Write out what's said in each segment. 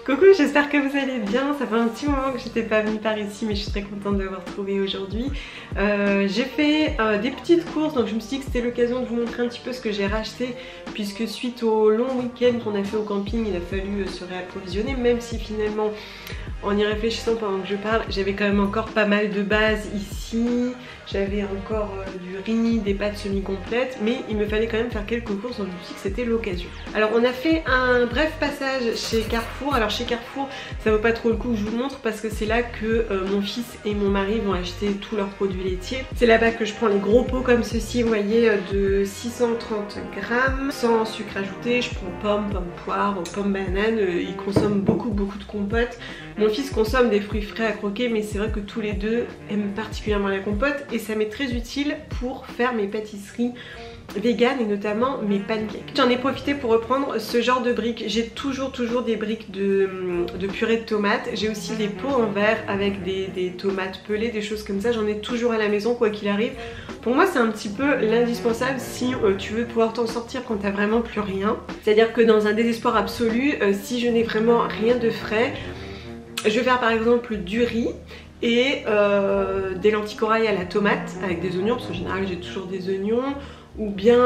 Coucou, j'espère que vous allez bien. Ça fait un petit moment que j'étais pas venue par ici, mais je suis très contente de vous retrouver aujourd'hui. J'ai fait des petites courses, donc je me suis dit que c'était l'occasion de vous montrer un petit peu ce que j'ai racheté, puisque suite au long week-end qu'on a fait au camping, il a fallu se réapprovisionner, même si finalement, en y réfléchissant pendant que je parle, j'avais quand même encore pas mal de bases ici. J'avais encore du riz, des pâtes semi-complètes, mais il me fallait quand même faire quelques courses, donc je me suis dit que c'était l'occasion. Alors on a fait un bref passage chez Carrefour. Alors chez Carrefour, ça vaut pas trop le coup que je vous montre parce que c'est là que mon fils et mon mari vont acheter tous leurs produits laitiers. C'est là-bas que je prends les gros pots comme ceci, vous voyez, de 630 grammes, sans sucre ajouté. Je prends pommes poires, pommes bananes. Ils consomment beaucoup de compotes. Mon fils consomme des fruits frais à croquer, mais c'est vrai que tous les deux aiment particulièrement la compote et ça m'est très utile pour faire mes pâtisseries vegan et notamment mes pancakes. J'en ai profité pour reprendre ce genre de briques. J'ai toujours des briques de purée de tomates. J'ai aussi des pots en verre avec des tomates pelées, des choses comme ça. J'en ai toujours à la maison quoi qu'il arrive. Pour moi c'est un petit peu l'indispensable si tu veux pouvoir t'en sortir quand t'as vraiment plus rien. C'est-à-dire que dans un désespoir absolu, si je n'ai vraiment rien de frais, je vais faire par exemple du riz et des lentilles corail à la tomate avec des oignons, parce qu'en général j'ai toujours des oignons, ou bien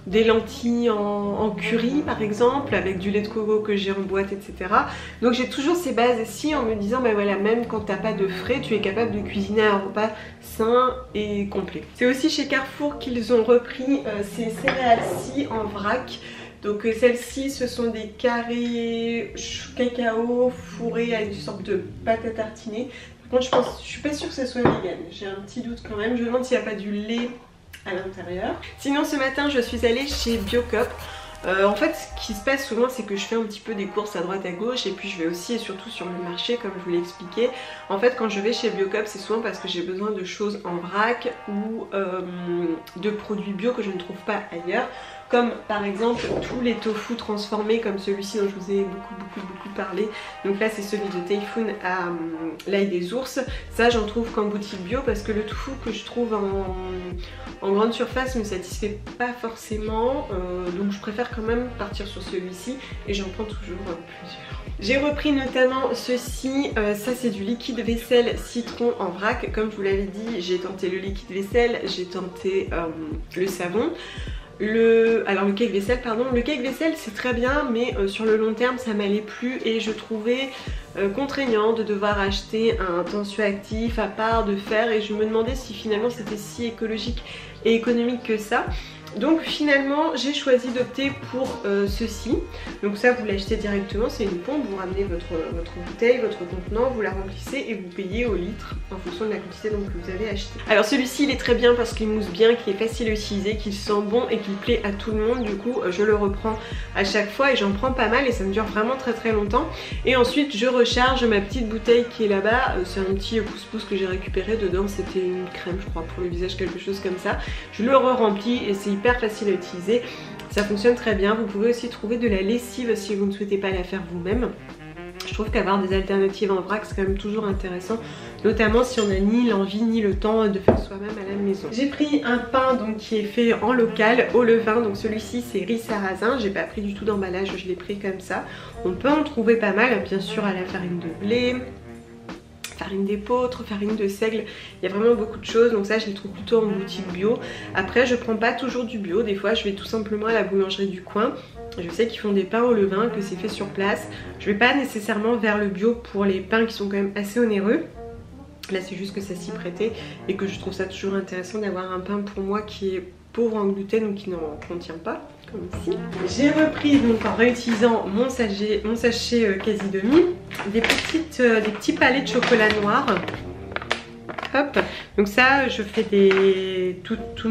des lentilles en curry par exemple, avec du lait de coco que j'ai en boîte, etc. Donc j'ai toujours ces bases-ci en me disant, bah voilà, même quand t'as pas de frais, tu es capable de cuisiner un repas sain et complet. C'est aussi chez Carrefour qu'ils ont repris ces céréales-ci en vrac. Donc celles-ci, ce sont des carrés cacao fourrés à une sorte de pâte à tartiner. Par contre, je suis pas sûre que ça soit vegan. J'ai un petit doute quand même. Je me demande s'il n'y a pas du lait à l'intérieur. Sinon, ce matin, je suis allée chez Biocop. En fait, ce qui se passe souvent, c'est que je fais un petit peu des courses à droite à gauche et puis je vais aussi et surtout sur le marché, comme je vous l'ai expliqué. En fait, quand je vais chez Biocop, c'est souvent parce que j'ai besoin de choses en vrac ou de produits bio que je ne trouve pas ailleurs. Comme par exemple tous les tofu transformés comme celui-ci dont je vous ai beaucoup parlé. Donc là c'est celui de Typhoon à l'ail des ours. Ça j'en trouve qu'en boutique bio parce que le tofu que je trouve en grande surface me satisfait pas forcément. Donc je préfère quand même partir sur celui-ci et j'en prends toujours plusieurs. J'ai repris notamment ceci, ça c'est du liquide vaisselle citron en vrac. Comme je vous l'avais dit, j'ai tenté le liquide vaisselle, j'ai tenté le savon. Alors le cake vaisselle pardon, le cake vaisselle c'est très bien mais sur le long terme ça m'allait plus et je trouvais contraignant de devoir acheter un tensioactif à part de fer et je me demandais si finalement c'était si écologique et économique que ça. Donc finalement j'ai choisi d'opter pour ceci. Donc ça vous l'achetez directement, c'est une pompe, vous ramenez votre bouteille, votre contenant, vous la remplissez et vous payez au litre en fonction de la quantité donc, que vous avez acheté. Alors celui-ci il est très bien parce qu'il mousse bien, qu'il est facile à utiliser, qu'il sent bon et qu'il plaît à tout le monde. Du coup je le reprends à chaque fois et j'en prends pas mal et ça me dure vraiment très longtemps. Et ensuite je recharge ma petite bouteille qui est là-bas, c'est un petit pouce-pouce que j'ai récupéré, dedans c'était une crème je crois pour le visage, quelque chose comme ça. Je le re-remplis et c'est hyper facile à utiliser, ça fonctionne très bien. Vous pouvez aussi trouver de la lessive si vous ne souhaitez pas la faire vous-même. Je trouve qu'avoir des alternatives en vrac c'est quand même toujours intéressant, notamment si on n'a ni l'envie ni le temps de faire soi-même à la maison. J'ai pris un pain donc qui est fait en local au levain, donc celui-ci c'est riz sarrasin, j'ai pas pris du tout d'emballage, je l'ai pris comme ça. On peut en trouver pas mal, bien sûr à la farine de blé, farine d'épeautre, farine de seigle, il y a vraiment beaucoup de choses, donc ça je les trouve plutôt en boutique bio. Après je prends pas toujours du bio, des fois je vais tout simplement à la boulangerie du coin. Je sais qu'ils font des pains au levain, que c'est fait sur place. Je vais pas nécessairement vers le bio pour les pains qui sont quand même assez onéreux. Là c'est juste que ça s'y prêtait et que je trouve ça toujours intéressant d'avoir un pain pour moi qui est pauvre en gluten ou qui n'en contient pas, comme ici. J'ai repris donc en réutilisant mon sachet quasi demi, des petits palets de chocolat noir. Hop, donc ça je fais toutes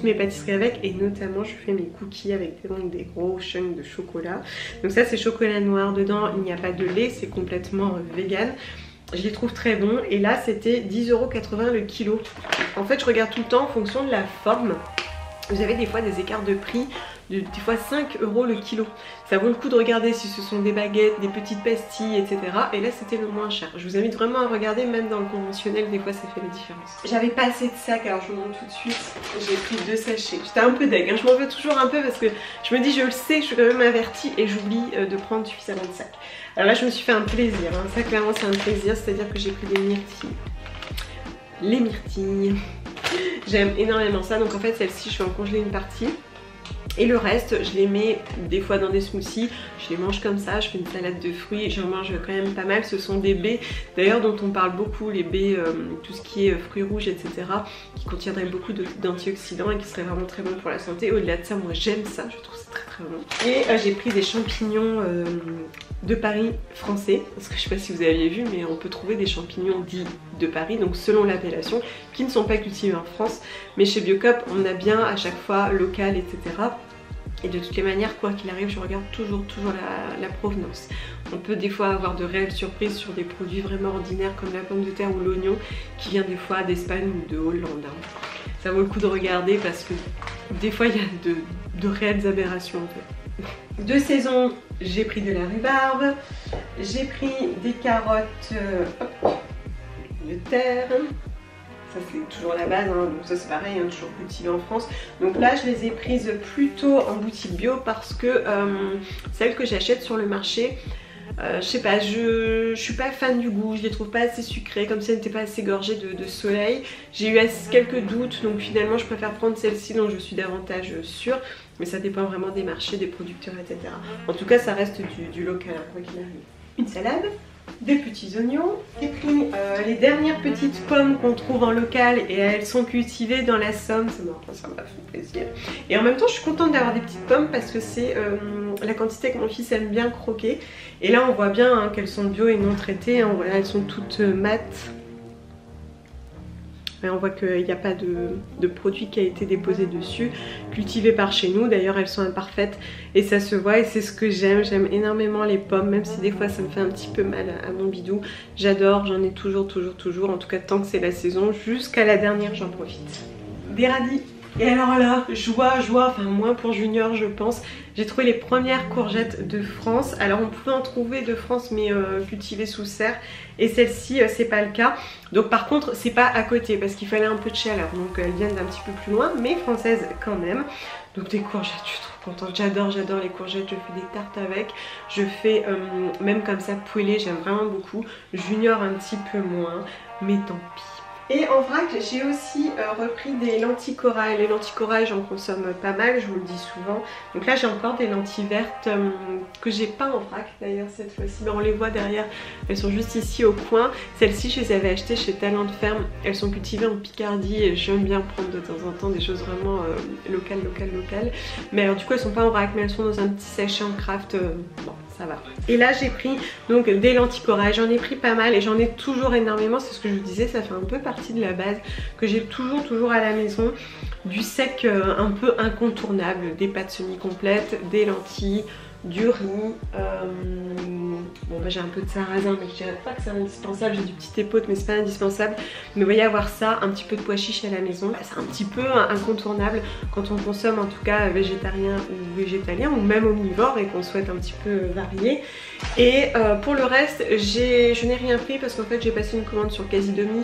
mes pâtisseries avec, et notamment je fais mes cookies avec des gros chunks de chocolat. Donc ça c'est chocolat noir, dedans il n'y a pas de lait, c'est complètement vegan. Je les trouve très bons, et là c'était 10,80 € le kilo. En fait je regarde tout le temps en fonction de la forme. Vous avez des fois des écarts de prix, des fois 5 € le kilo. Ça vaut le coup de regarder si ce sont des baguettes, des petites pastilles, etc. Et là c'était le moins cher. Je vous invite vraiment à regarder, même dans le conventionnel, des fois ça fait la différence. J'avais pas assez de sacs, alors je vous montre tout de suite. J'ai pris 2 sachets. J'étais un peu deg, hein. Je m'en veux toujours un peu parce que je me dis je le sais, je suis quand même avertie, et j'oublie de prendre suffisamment de sacs. Alors là je me suis fait un plaisir, hein. Ça clairement c'est un plaisir, c'est-à-dire que j'ai pris des myrtilles. Les myrtilles, j'aime énormément ça, donc en fait celle-ci je vais en congeler une partie. Et le reste, je les mets des fois dans des smoothies, je les mange comme ça, je fais une salade de fruits, j'en mange quand même pas mal. Ce sont des baies, d'ailleurs dont on parle beaucoup, les baies, tout ce qui est fruits rouges, etc. qui contiendraient beaucoup d'antioxydants et qui seraient vraiment très bons pour la santé. Au-delà de ça, moi j'aime ça, je trouve ça très très bon. Et j'ai pris des champignons de Paris français, parce que je sais pas si vous aviez vu, mais on peut trouver des champignons dits de Paris, donc selon l'appellation, qui ne sont pas cultivés en France, mais chez Biocop on a bien à chaque fois local, etc. Et de toutes les manières, quoi qu'il arrive, je regarde toujours la provenance. On peut des fois avoir de réelles surprises sur des produits vraiment ordinaires comme la pomme de terre ou l'oignon qui vient des fois d'Espagne ou de Hollande. Ça vaut le coup de regarder parce que des fois il y a de réelles aberrations en fait. De saison, j'ai pris de la rhubarbe, j'ai pris des carottes de terre. Ça c'est toujours la base, hein. Donc ça c'est pareil, hein, toujours cultivé en France. Donc là je les ai prises plutôt en boutique bio parce que celles que j'achète sur le marché, je sais pas, je suis pas fan du goût, je les trouve pas assez sucrées, comme si elles n'étaient pas assez gorgées de soleil. J'ai eu quelques doutes, donc finalement je préfère prendre celle-ci dont je suis davantage sûre. Mais ça dépend vraiment des marchés, des producteurs, etc. En tout cas ça reste du local, hein, quoi qu'il arrive. Une salade, des petits oignons. J'ai pris les dernières petites pommes qu'on trouve en local et elles sont cultivées dans la Somme, ça m'a fait plaisir. Et en même temps je suis contente d'avoir des petites pommes parce que c'est la quantité que mon fils aime bien croquer. Et là on voit bien hein, qu'elles sont bio et non traitées, hein. Voilà, elles sont toutes mates. Et on voit qu'il n'y a pas de produit qui a été déposé dessus, cultivé par chez nous. D'ailleurs elles sont imparfaites et ça se voit, et c'est ce que j'aime. J'aime énormément les pommes, même si des fois ça me fait un petit peu mal à mon bidou. J'adore, j'en ai toujours, en tout cas tant que c'est la saison, jusqu'à la dernière j'en profite. Des radis. Et alors là, joie, enfin moins pour Junior je pense, j'ai trouvé les premières courgettes de France. Alors on pouvait en trouver de France mais cultivées sous serre, et celle-ci c'est pas le cas. Donc par contre c'est pas à côté parce qu'il fallait un peu de chaleur, donc elles viennent d'un petit peu plus loin mais françaises quand même. Donc des courgettes, je suis trop contente, j'adore les courgettes, je fais des tartes avec, je fais même comme ça poêlées, j'aime vraiment beaucoup. Junior un petit peu moins, mais tant pis. Et en vrac, j'ai aussi repris des lentilles corail. Les lentilles corail, j'en consomme pas mal, je vous le dis souvent. Donc là, j'ai encore des lentilles vertes que j'ai pas en vrac d'ailleurs cette fois-ci. Mais on les voit derrière, elles sont juste ici au coin. Celles-ci, je les avais achetées chez Talent de Ferme. Elles sont cultivées en Picardie et j'aime bien prendre de temps en temps des choses vraiment locales. Mais alors du coup, elles sont pas en vrac, mais elles sont dans un petit sachet en craft. Bon, ça va. Et là, j'ai pris donc des lentilles corail. J'en ai pris pas mal et j'en ai toujours énormément. C'est ce que je vous disais, ça fait un peu partie de la base que j'ai toujours à la maison. Du sec un peu incontournable, des pâtes semi-complètes, des lentilles, du riz, bon bah j'ai un peu de sarrasin mais je dirais pas que c'est indispensable, j'ai du petit épaule mais c'est pas indispensable, mais vous voyez, avoir ça, un petit peu de pois chiches à la maison, c'est un petit peu incontournable quand on consomme en tout cas végétarien ou végétalien ou même omnivore et qu'on souhaite un petit peu varier. Et pour le reste je n'ai rien pris parce qu'en fait j'ai passé une commande sur Quasi Demi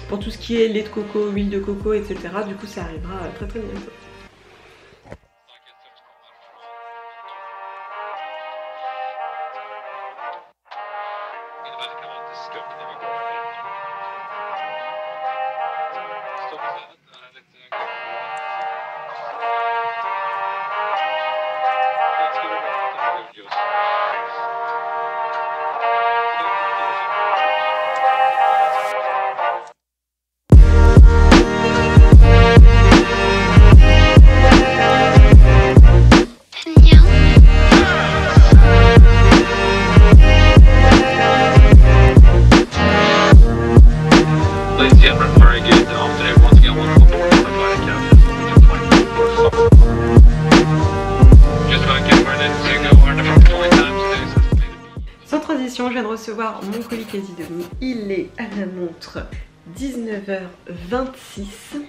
pour tout ce qui est lait de coco, huile de coco, etc. Du coup ça arrivera très bientôt. recevoir mon colis quasi demi. Il est à la montre 19h26.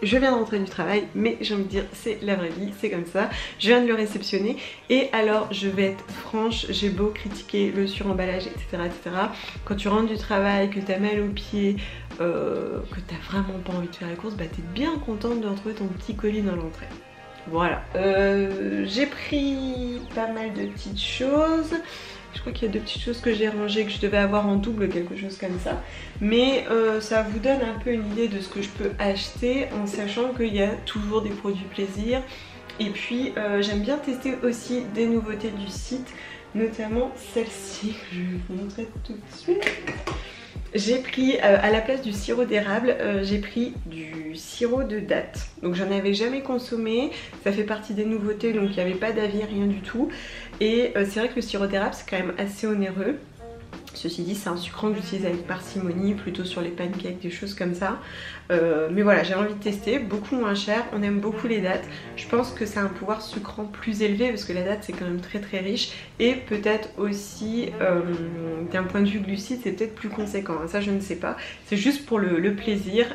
Je viens de rentrer du travail, mais j'ai envie de dire c'est la vraie vie, c'est comme ça. Je viens de le réceptionner et alors je vais être franche, j'ai beau critiquer le suremballage, etc., etc. Quand tu rentres du travail, que t'as mal aux pieds, que t'as vraiment pas envie de faire la course, bah t'es bien contente de retrouver ton petit colis dans l'entrée. Voilà, j'ai pris pas mal de petites choses. Je crois qu'il y a deux petites choses que j'ai rangées, que je devais avoir en double, quelque chose comme ça. Mais ça vous donne un peu une idée de ce que je peux acheter en sachant qu'il y a toujours des produits plaisir. Et puis j'aime bien tester aussi des nouveautés du site, notamment celle-ci que je vais vous montrer tout de suite. J'ai pris à la place du sirop d'érable, j'ai pris du sirop de date. Donc j'en avais jamais consommé, ça fait partie des nouveautés, donc il n'y avait pas d'avis, rien du tout. Et c'est vrai que le sirop d'érable c'est quand même assez onéreux. Ceci dit, c'est un sucrant que j'utilise avec parcimonie, plutôt sur les pancakes, des choses comme ça. Mais voilà, j'ai envie de tester, beaucoup moins cher, on aime beaucoup les dattes. Je pense que ça a un pouvoir sucrant plus élevé parce que la date c'est quand même très très riche. Et peut-être aussi, d'un point de vue glucide, c'est peut-être plus conséquent, hein, ça je ne sais pas. C'est juste pour le plaisir,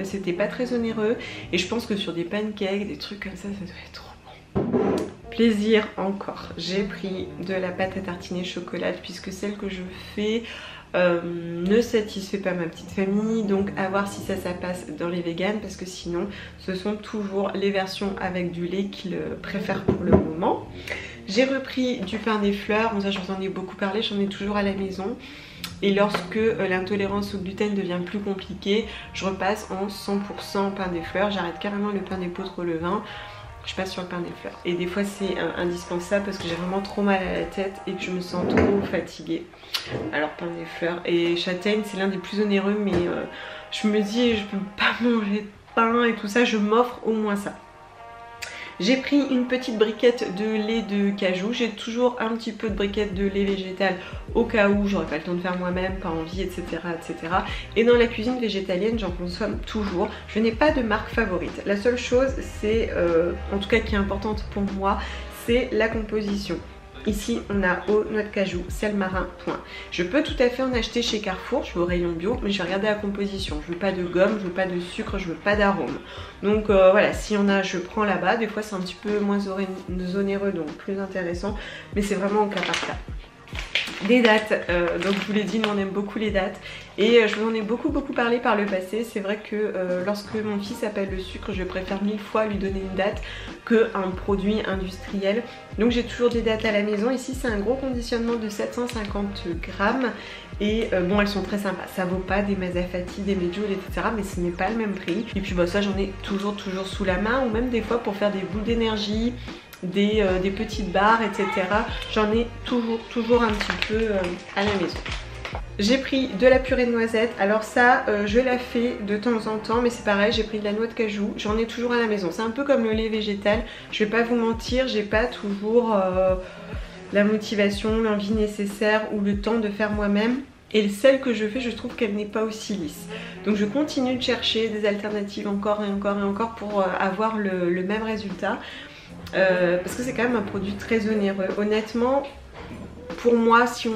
c'était pas très onéreux. Et je pense que sur des pancakes, des trucs comme ça doit être trop bon. Plaisir encore, j'ai pris de la pâte à tartiner chocolat puisque celle que je fais ne satisfait pas ma petite famille, donc à voir si ça passe dans les véganes parce que sinon ce sont toujours les versions avec du lait qu'ils préfèrent pour le moment. J'ai repris du pain des fleurs, bon ça je vous en ai beaucoup parlé, j'en ai toujours à la maison. Et lorsque l'intolérance au gluten devient plus compliquée, je repasse en 100% pain des fleurs, j'arrête carrément le pain d'épeautre au levain. Je passe sur le pain des fleurs et des fois c'est indispensable parce que j'ai vraiment trop mal à la tête et que je me sens trop fatiguée. Alors pain des fleurs et châtaigne c'est l'un des plus onéreux mais je me dis je peux pas manger de pain et tout ça, je m'offre au moins ça. J'ai pris une petite briquette de lait de cajou, j'ai toujours un petit peu de briquette de lait végétal au cas où j'aurais pas le temps de faire moi-même, pas envie, etc., etc. Et dans la cuisine végétalienne j'en consomme toujours, je n'ai pas de marque favorite. La seule chose c'est, en tout cas qui est importante pour moi, c'est la composition. Ici on a eau, noix de cajou, sel marin, point. Je peux tout à fait en acheter chez Carrefour, je vais au rayon bio, mais je vais regarder la composition. Je veux pas de gomme, je veux pas de sucre, je veux pas d'arôme. Donc voilà, s'il y en a, je prends là-bas. Des fois c'est un petit peu moins onéreux, donc plus intéressant, mais c'est vraiment au cas par cas. Des dates, donc je vous l'ai dit, nous on aime beaucoup les dates et je vous en ai beaucoup parlé par le passé. C'est vrai que lorsque mon fils appelle le sucre, je préfère 1000 fois lui donner une date qu'un produit industriel. Donc j'ai toujours des dates à la maison. Ici c'est un gros conditionnement de 750 grammes et bon elles sont très sympas. Ça vaut pas des Mazafati, des Medjool, etc. mais ce n'est pas le même prix. Et puis bah, ça j'en ai toujours sous la main ou même des fois pour faire des boules d'énergie. Des petites barres, etc. J'en ai toujours un petit peu à la maison. J'ai pris de la purée de noisettes. Alors ça, je la fais de temps en temps, mais c'est pareil, j'ai pris de la noix de cajou. J'en ai toujours à la maison. C'est un peu comme le lait végétal. Je vais pas vous mentir, j'ai pas toujours la motivation, l'envie nécessaire ou le temps de faire moi-même. Et celle que je fais, je trouve qu'elle n'est pas aussi lisse. Donc je continue de chercher des alternatives encore et encore pour avoir le même résultat. Parce que c'est quand même un produit très onéreux. Honnêtement, pour moi, si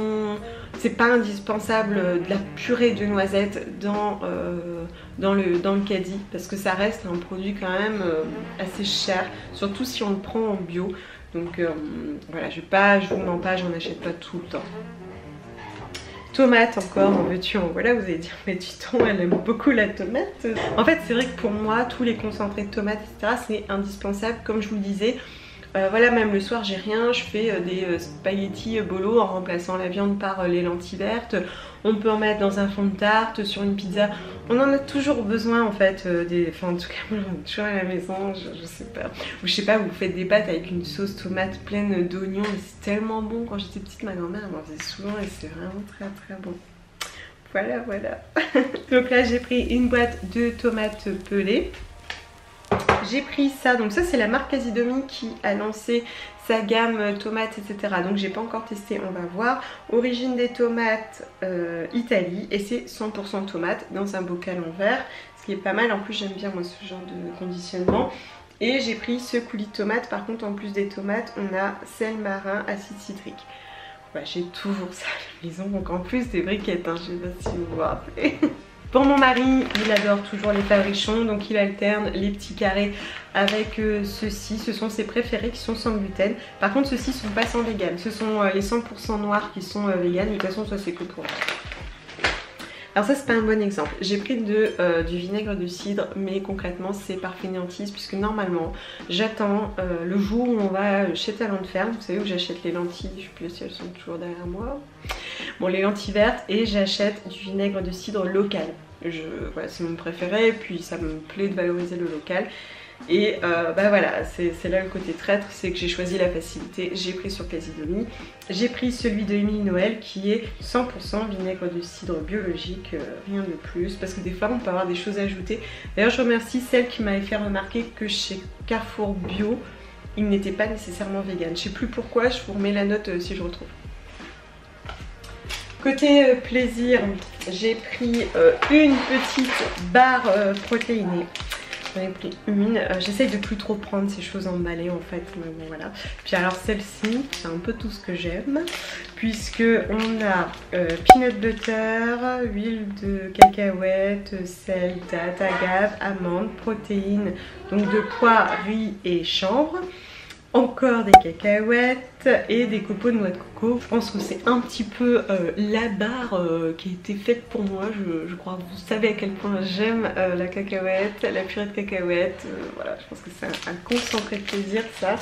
c'est pas indispensable de la purée de noisettes dans le caddie, parce que ça reste un produit quand même assez cher, surtout si on le prend en bio. Donc voilà, je vous mens pas, j'en achète pas tout le temps. Tomate encore, en veux-tu, en voilà, vous allez dire mais Titon elle aime beaucoup la tomate. En fait c'est vrai que pour moi tous les concentrés de tomates etc c'est indispensable comme je vous le disais. Voilà, même le soir j'ai rien, je fais des spaghettis bolo en remplaçant la viande par les lentilles vertes. On peut en mettre dans un fond de tarte, sur une pizza. On en a toujours besoin en fait, enfin en tout cas moi j'en ai toujours à la maison, je sais pas. Ou je sais pas, vous faites des pâtes avec une sauce tomate pleine d'oignons et c'est tellement bon. Quand j'étais petite ma grand-mère elle m'en faisait souvent et c'est vraiment très bon. Voilà. Donc là j'ai pris une boîte de tomates pelées. J'ai pris ça, donc ça c'est la marque Casidomi qui a lancé sa gamme tomates etc. Donc j'ai pas encore testé, on va voir. Origine des tomates Italie et c'est 100% tomates dans un bocal en verre. Ce qui est pas mal, en plus j'aime bien moi ce genre de conditionnement. Et j'ai pris ce coulis de tomates, par contre en plus des tomates on a sel marin, acide citrique. Bah, j'ai toujours ça à la maison, donc en plus des briquettes, hein, je sais pas si vous vous rappelez. Pour mon mari, il adore toujours les Fabrichons, donc il alterne les petits carrés avec ceux-ci. Ce sont ses préférés qui sont sans gluten. Par contre, ceux-ci sont pas sans vegan. Ce sont les 100% noirs qui sont vegan. De toute façon, ça c'est que pour moi. Alors ça c'est pas un bon exemple. J'ai pris du vinaigre de cidre, mais concrètement c'est par fainéantise, puisque normalement j'attends le jour où on va chez Talent de Ferme. Vous savez où j'achète les lentilles, je sais plus si elles sont toujours derrière moi. Bon, les lentilles vertes, et j'achète du vinaigre de cidre local. Voilà, c'est mon préféré, puis ça me plaît de valoriser le local. Et bah voilà, c'est là le côté traître, c'est que j'ai choisi la facilité, j'ai pris sur Quasi-Demi. J'ai pris celui de Émile Noël qui est 100% vinaigre de cidre biologique, rien de plus, parce que des fois on peut avoir des choses à ajouter. D'ailleurs je remercie celle qui m'avait fait remarquer que chez Carrefour Bio, il n'était pas nécessairement vegan. Je sais plus pourquoi, je vous remets la note si je retrouve. Côté plaisir, j'ai pris une petite barre protéinée. J'en ai pris une. J'essaye de plus trop prendre ces choses emballées en fait. Mais bon, voilà. Puis alors celle-ci, c'est un peu tout ce que j'aime. Puisque on a peanut butter, huile de cacahuète, sel, date, agave, amande, protéines, donc de pois, riz et chanvre. Encore des cacahuètes et des copeaux de noix de coco. Je pense que c'est un petit peu la barre qui a été faite pour moi. Je crois que vous savez à quel point j'aime la cacahuète, la purée de cacahuètes. Voilà, je pense que c'est un concentré de plaisir ça.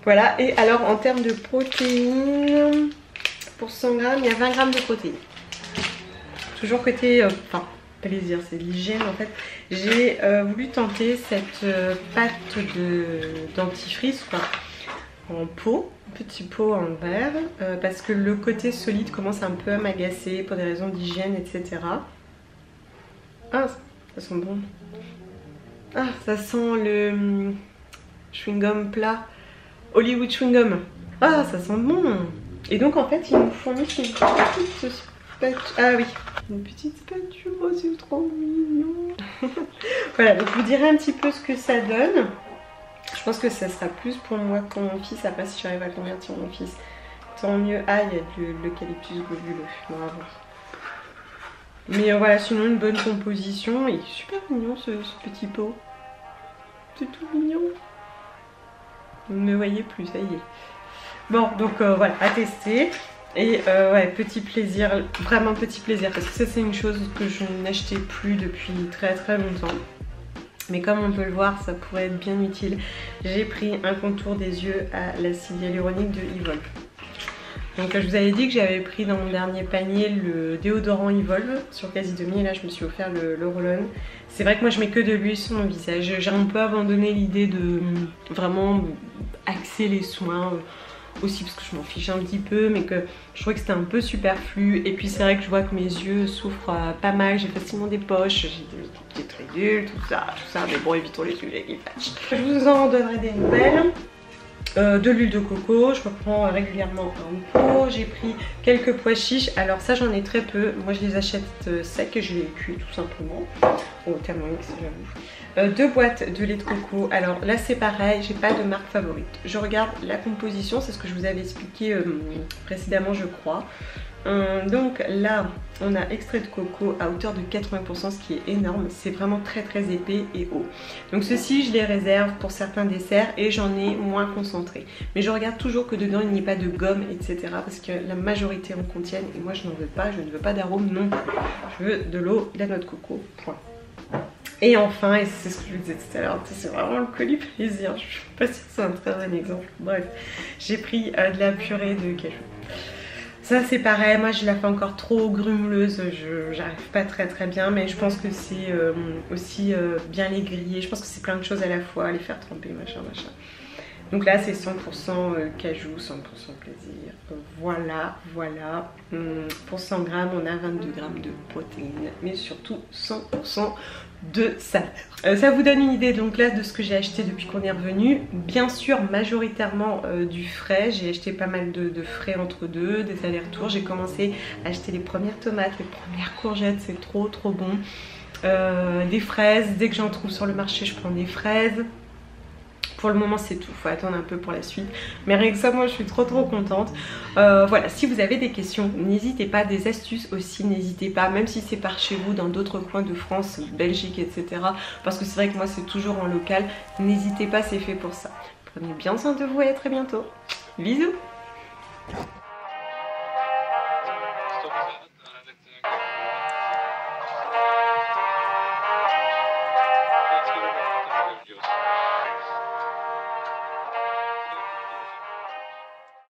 Voilà, et alors en termes de protéines, pour 100 grammes, il y a 20 grammes de protéines. Toujours côté, plaisir, c'est l'hygiène en fait. J'ai voulu tenter cette pâte dentifrice en pot, petit pot en verre, parce que le côté solide commence un peu à m'agacer pour des raisons d'hygiène, etc. Ah, ça sent bon. Ah, ça sent le chewing-gum plat, Hollywood chewing-gum. Ah, ça sent bon. Et donc en fait, ils nous fournissent une petite spatule. Ah oui, une petite spatule, oh c'est trop mignon. Voilà, donc je vous dirai un petit peu ce que ça donne. Je pense que ça sera plus pour moi que pour mon fils. Après, si j'arrive à convertir mon fils, tant mieux. Ah, il y a de l'eucalyptus globuleux, bravo. Mais voilà, sinon une bonne composition. Il est super mignon ce petit pot. C'est tout mignon. Vous ne me voyez plus, ça y est. Bon, donc voilà, à tester. Et ouais, petit plaisir, vraiment petit plaisir, parce que ça c'est une chose que je n'achetais plus depuis très longtemps. Mais comme on peut le voir, ça pourrait être bien utile. J'ai pris un contour des yeux à l'acide hyaluronique de Evolve. Donc je vous avais dit que j'avais pris dans mon dernier panier le déodorant Evolve sur Quasi-Demi, et là je me suis offert le roll-on. C'est vrai que moi je mets que de l'huile sur mon visage. J'ai un peu abandonné l'idée de vraiment axer les soins aussi, parce que je m'en fiche un petit peu, mais que je trouvais que c'était un peu superflu. Et puis c'est vrai que je vois que mes yeux souffrent pas mal, j'ai facilement des poches, j'ai des petites ridules, tout ça, mais bon, évitons les sujets qui fâchent. Je vous en donnerai des nouvelles. De l'huile de coco, je reprends régulièrement un pot. J'ai pris quelques pois chiches, alors ça j'en ai très peu, moi je les achète secs et je les cuis tout simplement au Thermomix, j'avoue. 2 boîtes de lait de coco, alors là c'est pareil, j'ai pas de marque favorite. Je regarde la composition, c'est ce que je vous avais expliqué précédemment je crois. Donc là on a extrait de coco à hauteur de 80%, ce qui est énorme, c'est vraiment très épais et haut. Donc ceci je les réserve pour certains desserts et j'en ai moins concentré. Mais je regarde toujours que dedans il n'y ait pas de gomme, etc. Parce que la majorité en contiennent et moi je n'en veux pas, je ne veux pas d'arôme non plus. Je veux de l'eau, de la noix de coco, point. Et enfin, et c'est ce que je vous disais tout à l'heure, c'est vraiment le colis plaisir, je suis pas sûre que c'est un très bon exemple. Bref, j'ai pris de la purée de cajou. Ça c'est pareil, moi je la fais encore trop grumeleuse, j'arrive pas très bien, mais je pense que c'est aussi bien les griller, je pense que c'est plein de choses à la fois, les faire tremper, machin. Donc là c'est 100% cajou, 100% plaisir. Voilà. Pour 100 grammes on a 22 grammes de protéines, mais surtout 100% de saveur. Ça vous donne une idée donc là de ce que j'ai acheté depuis qu'on est revenu. Bien sûr majoritairement du frais, j'ai acheté pas mal de frais entre deux, des allers-retours. J'ai commencé à acheter les premières tomates, les premières courgettes, c'est trop bon. Des fraises, dès que j'en trouve sur le marché je prends des fraises. pour le moment c'est tout, faut attendre un peu pour la suite, mais rien que ça moi je suis trop contente. Voilà, si vous avez des questions n'hésitez pas, des astuces aussi n'hésitez pas, même si c'est par chez vous dans d'autres coins de France, Belgique etc, parce que c'est vrai que moi c'est toujours en local, n'hésitez pas, c'est fait pour ça. Prenez bien soin de vous et à très bientôt, bisous.